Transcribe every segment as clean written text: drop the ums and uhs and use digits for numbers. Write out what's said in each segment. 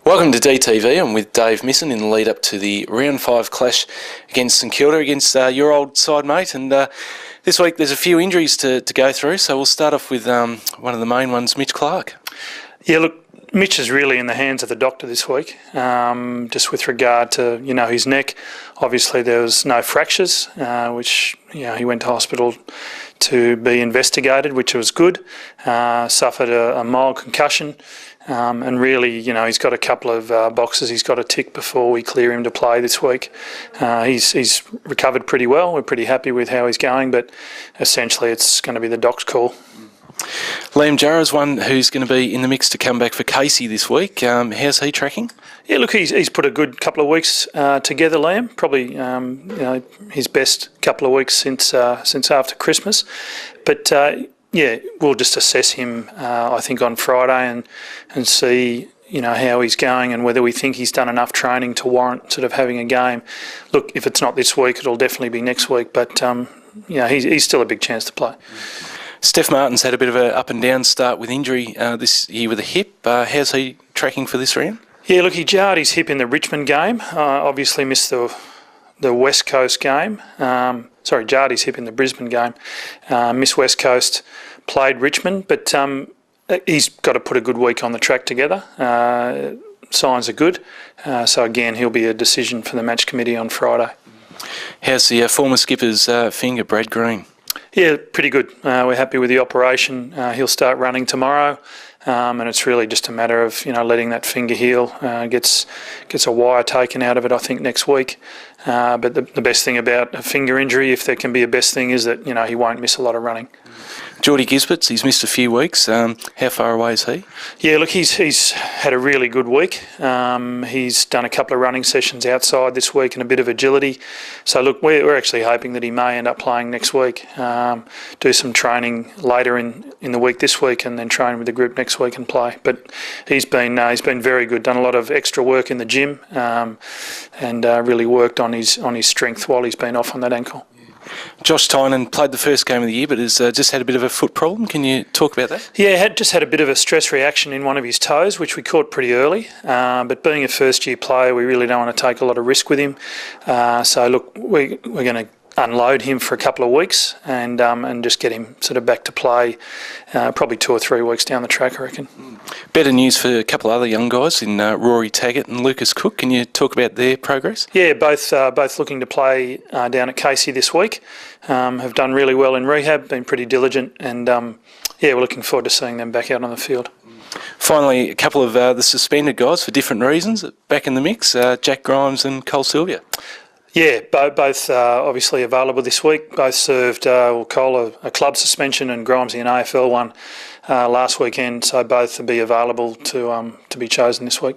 Welcome to DTV. I'm with Dave Misson in the lead up to the round 5 clash against St Kilda, against your old side mate. And this week there's a few injuries to go through, so we'll start off with one of the main ones, Mitch Clark. Yeah, look, Mitch is really in the hands of the doctor this week, just with regard to, his neck. Obviously there was no fractures, which, he went to hospital to be investigated, which was good. Suffered a mild concussion. And really, he's got a couple of boxes he's got to tick before we clear him to play this week. He's recovered pretty well. We're pretty happy with how he's going, but essentially it's going to be the doc's call. Liam Jarrah's one who's going to be in the mix to come back for Casey this week. How's he tracking? Yeah, look, he's put a good couple of weeks together, Liam. Probably his best couple of weeks since after Christmas. But yeah, we'll just assess him, I think, on Friday and see, how he's going and whether we think he's done enough training to warrant sort of having a game. Look, if it's not this week, it'll definitely be next week. But, he's still a big chance to play. Steph Martin's had a bit of an up and down start with injury this year with a hip. How's he tracking for this round? Yeah, look, he jarred his hip in the Richmond game. Obviously missed the West Coast game. Jarred his hip in the Brisbane game. Missed West Coast, played Richmond, but he's got to put a good week on the track together. Signs are good. So again, he'll be a decision for the match committee on Friday. How's the former skipper's finger, Brad Green? Yeah, pretty good. We're happy with the operation. He'll start running tomorrow. And it's really just a matter of letting that finger heal. Gets a wire taken out of it, I think, next week. But the best thing about a finger injury, if there can be a best thing, is that he won't miss a lot of running. Geordie Gisbert's, he's missed a few weeks. How far away is he? Yeah, look, he's had a really good week. He's done a couple of running sessions outside this week and a bit of agility. So look, we're actually hoping that he may end up playing next week. Do some training later in the week this week, and then train with the group next week and play. But he's been very good. Done a lot of extra work in the gym, and really worked on his strength while he's been off on that ankle. Josh Tynan played the first game of the year, but has just had a bit of a foot problem. Can you talk about that? Yeah, just had a bit of a stress reaction in one of his toes, which we caught pretty early. But being a first-year player, we really don't want to take a lot of risk with him. So look, we're going to unload him for a couple of weeks and just get him sort of back to play probably 2 or 3 weeks down the track, I reckon. Better news for a couple of other young guys in Rory Taggart and Lucas Cook. Can you talk about their progress? Yeah, both looking to play down at Casey this week. Have done really well in rehab, been pretty diligent, and we're looking forward to seeing them back out on the field. Finally, a couple of the suspended guys for different reasons back in the mix, Jack Grimes and Cole Sylvia. Yeah, both obviously available this week. Both served Cole a club suspension and Grimes an AFL one last weekend, so both will be available to be chosen this week.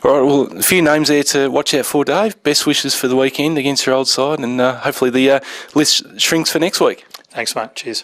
All right, well, a few names there to watch out for, Dave. Best wishes for the weekend against your old side, and hopefully the list shrinks for next week. Thanks, mate. Cheers.